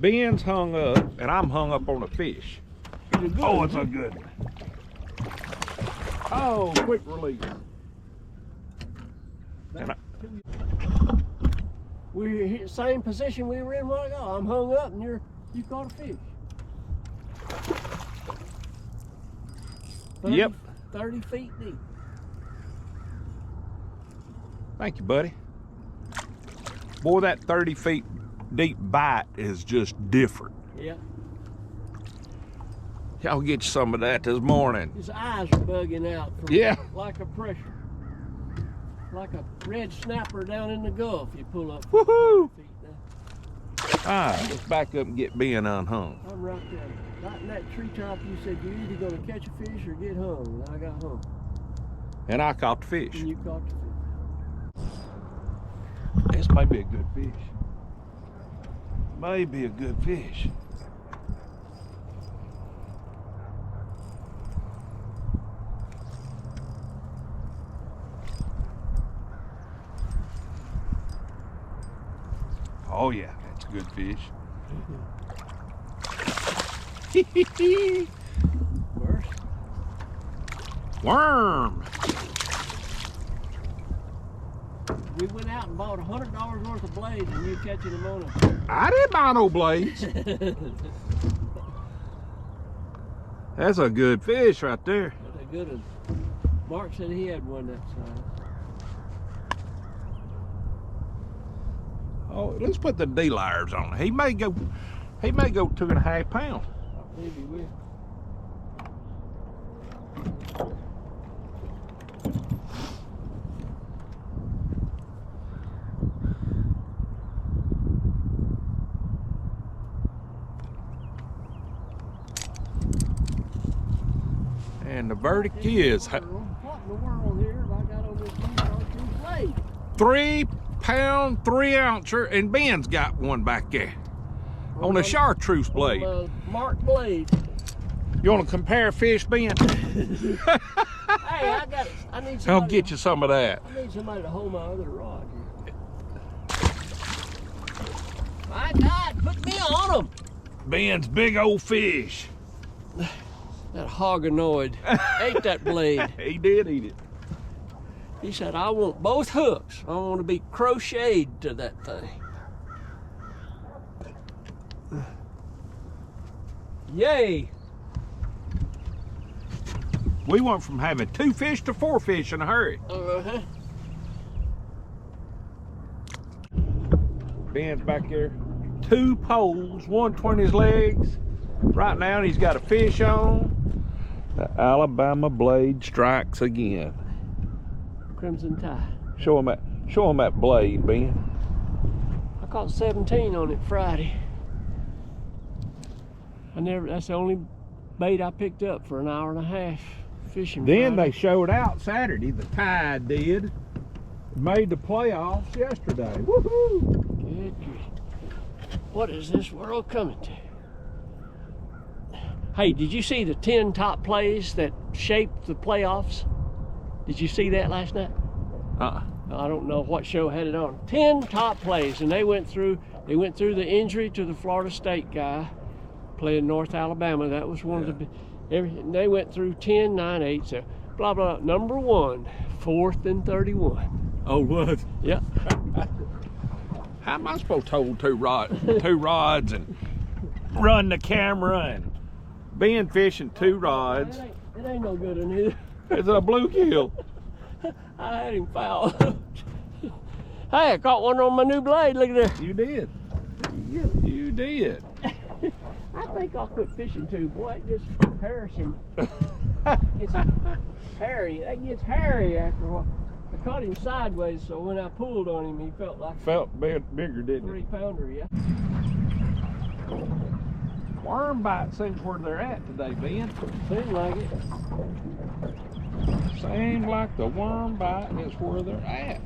Ben's hung up, and I'm hung up on a fish. Oh, it's a good one. Oh, quick release. We're in the same position we were in a while ago. I'm hung up and you caught a fish. 30, Yep. 30 feet deep. Thank you, buddy. Boy, that 30 feet deep bite is just different. Yeah. Y'all get you some of that this morning. His eyes are bugging out from Yeah. like a pressure. Like a red snapper down in the Gulf you pull up. Woohoo! 30 feet now. All right, let's back up and get Ben unhung. I'm right there. Right in that treetop you said you're either gonna catch a fish or get hung. And I got hung. And I caught the fish. And you caught the fish. This may be a good fish. May be a good fish. Oh yeah, that's a good fish. Worse. Worm. We went out and bought $100 worth of blades and you catching them on a... I didn't buy no blades. That's a good fish right there. But they're good as... Mark said he had one that size. Oh, let's put the D-lires on it. He may go 2.5 pounds. I believe he will. And the verdict is What in the world here have I got on this chartreuse blade? 3 pound, 3 ouncer, and Ben's got one back there on a chartreuse blade. Mark blade. You want to compare fish, Ben? Hey, I got it. I need somebody. I'll get you some of that. I need somebody to hold my other rod here. My God, put me on them. Ben's big old fish. That hoganoid ate that blade. He did eat it. He said, I want both hooks. I want to be crocheted to that thing. Yay. We went from having 2 fish to 4 fish in a hurry. Uh-huh. Ben's back there. 2 poles, one between his legs. Right now he's got a fish on. The Alabama blade strikes again. Crimson Tide. Show him that blade, Ben. I caught 17 on it Friday. That's the only bait I picked up for an hour and a half fishing. Then Friday. they showed out Saturday, the Tide did. Made the playoffs yesterday. Woohoo! Good grief. What is this world coming to? Hey, did you see the 10 top plays that shaped the playoffs? Did you see that last night? I don't know what show had it on. 10 top plays, and they went through the injury to the Florida State guy playing North Alabama. That was one of the. They went through 10, 9, 8, so blah blah. Number 1, 4th and 31. Oh, what? Yeah. How am I supposed to hold two rods and run the camera and Ben fishing 2 rods? It ain't no good in here. It's a bluegill. I had him foul. Hey, I caught one on my new blade. Look at that. You did. You did. I think I'll quit fishing too. Boy, it gets harassing. It's hairy. That gets hairy after a while. I caught him sideways, so when I pulled on him, he felt like Bigger, didn't it? 3-pounder, yeah. Worm bites seems where they're at today, Ben. Seems like it. Seems like the worm bite is where they're at.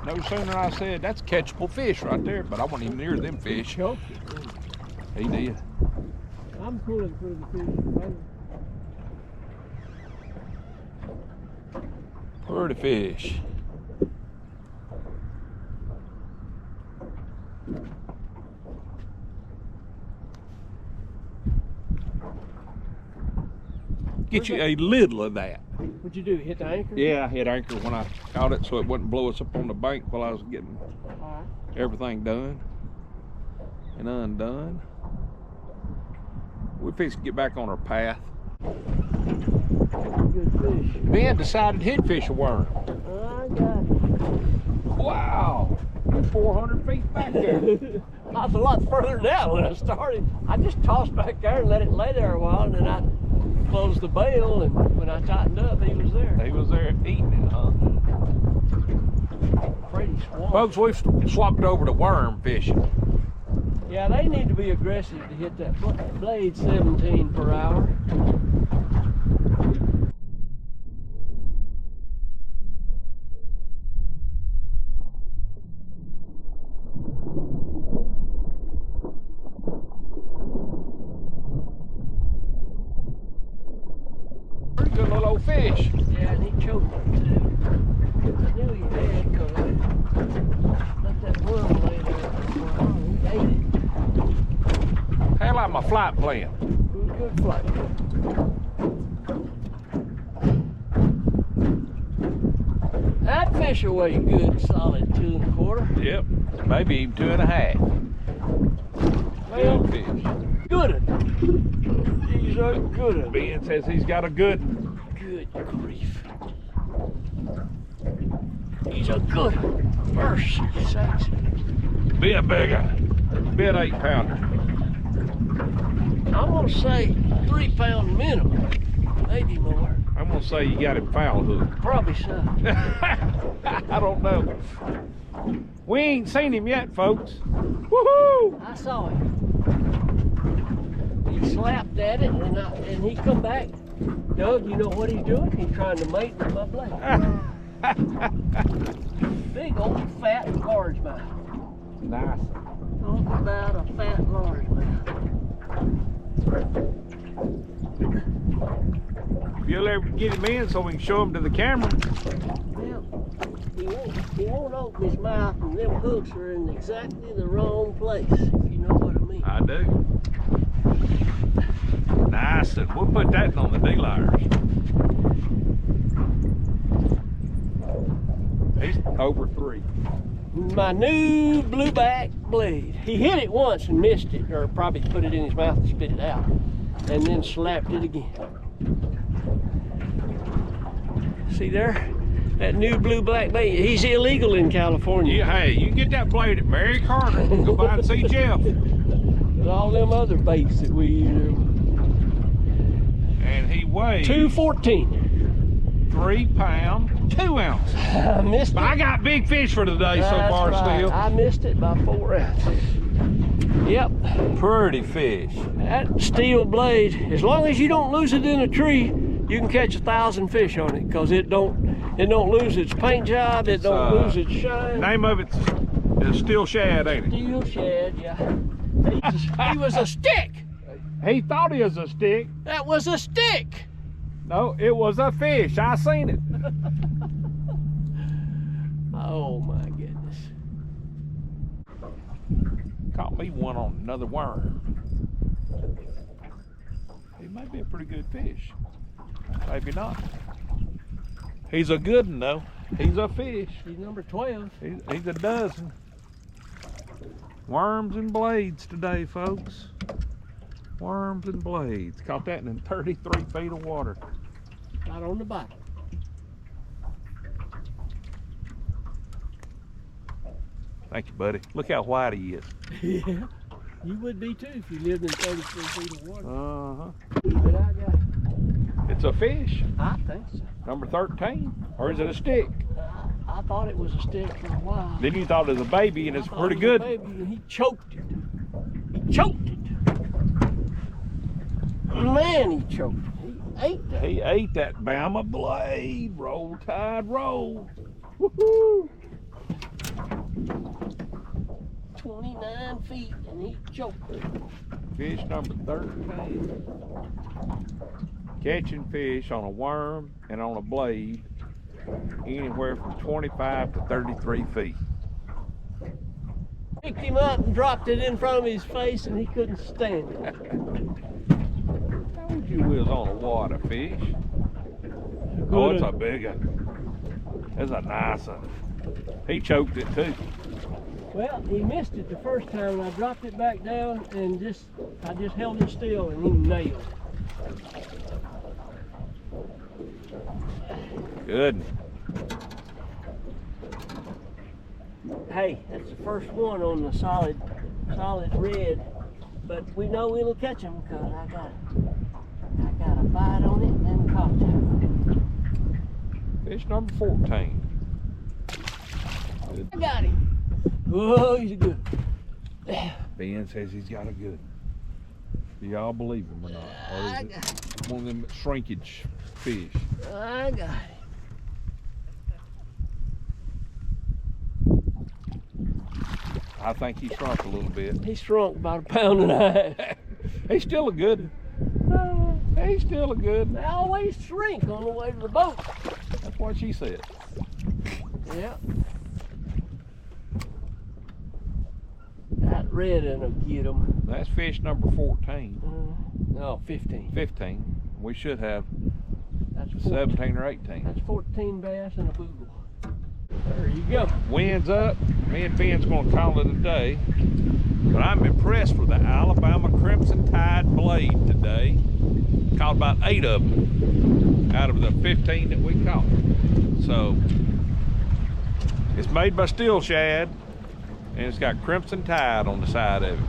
No sooner I said that's catchable fish right there, but I wasn't even near them fish. He did. I'm pulling through the fish. Pretty fish. Get you a little of that. What'd you do? Hit the anchor? Yeah, I hit anchor when I caught it so it wouldn't blow us up on the bank while I was getting everything done and undone. We're fixing to get back on our path. Good fish. Ben decided he'd fish a worm. I got it. Wow, you're 400 feet back there. I was a lot further down when I started. I just tossed back there and let it lay there a while, and then I closed the bail, and when I tightened up, he was there. He was there eating it, huh? Pretty swamp. Folks, we've swapped over to worm fishing. Yeah, they need to be aggressive to hit that blade 17 per hour. Pretty good little old fish. Yeah, and he choked it too. I knew he had, because I let that worm lay there for a while. He ate it. Kind of like my flight plan. It was a good flight. That fish will weigh good, solid 2 1/4. Yep, maybe even 2 1/2. Well, Good fish. good one. He's a good one. Ben says he's got a good one. Good grief. He's a good one. Mercy sakes. Be a big one. Be an 8-pounder. I'm gonna say 3 pound minimum, maybe more. I'm gonna say you got him foul hooked. Probably so. I don't know. We ain't seen him yet, folks. Woohoo! I saw him. He slapped at it, and he come back. Doug, you know what he's doing? He's trying to mate with my blade. Big old fat largemouth. Nice. Talk about a fat largemouth. If you'll ever get him in so we can show him to the camera. Well, he won't open his mouth, and them hooks are in exactly the wrong place, if you know what I mean. I do. Nice. And we'll put that on the D-Lyres. He's over 3. My new blueback blade. He hit it once and missed it, or probably put it in his mouth and spit it out, and then slapped it again. See there? That new blueback bait. He's illegal in California. Hey, you can get that blade at Mary Carter. Go by and see Jeff. With all them other baits that we use. And he weighs 214. 3 pound, 2 ounces. I missed it. But I got big fish for today so That's far right. still. I missed it by 4 ounces. Yep. Pretty fish. That steel blade, as long as you don't lose it in a tree, you can catch 1,000 fish on it, because it don't lose its paint job, it don't lose its shine. Name of it's Steel Shad, ain't it? Steel shad, yeah. He was a stick. He thought he was a stick. That was a stick. No, it was a fish. I seen it. Oh my goodness. Caught me one on another worm. He might be a pretty good fish. Maybe not. He's a good one though. He's a fish. He's number 12. He's a dozen. Worms and blades today, folks. Worms and blades. Caught that in 33 feet of water. Right on the bottom. Thank you, buddy. Look how white he is. Yeah. You would be too if you lived in 33 feet of water. Uh-huh. But I got it. It's a fish. I think so. Number 13. Or is it a stick? I thought it was a stick for a while. Then you thought it was a baby, and it's I thought pretty it was a good. baby, and he choked it. He choked it. Man, he choked it. He ate that. He ate that Bama blade. Roll Tide, roll. Woohoo! 29 feet, and he choked it. Fish number 13. Catching fish on a worm and on a blade anywhere from 25 to 33 feet. Picked him up and dropped it in front of his face, and he couldn't stand it. Told you we was on a water fish. Oh, it's a big one. It's a nice one. He choked it too. Well, he missed it the first time, and I dropped it back down, and I just held it still, and he nailed it. Good. Hey, that's the first one on the solid red, but we know it'll catch him because I got a bite on it and then caught him. Fish number 14. Good. I got him. Oh, he's good. Ben says he's got a good. Do y'all believe him or not? Or is it one of them shrinkage fish? I got him. I think he shrunk a little bit. He shrunk about 1.5 pounds. He's still a good. He's still a good. They always shrink on the way to the boat. That's what she said. Yeah. That red one will get them. That's fish number 14. No, 15. 15. We should have That's 14. 17 or 18. That's 14 bass and a boogle. There you go. Wind's up. Me and Ben's gonna call it a day. But I'm impressed with the Alabama Crimson Tide blade today. Caught about 8 of them out of the 15 that we caught. So it's made by Steel Shad, and it's got Crimson Tide on the side of it.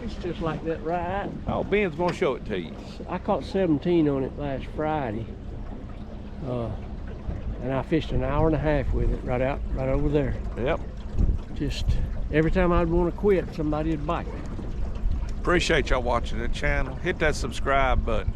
It's just like that, right? Oh, Ben's gonna show it to you. I caught 17 on it last Friday. And I fished an hour and a half with it right over there. Yep. Just every time I'd want to quit, somebody would bite me. Appreciate y'all watching the channel. Hit that subscribe button.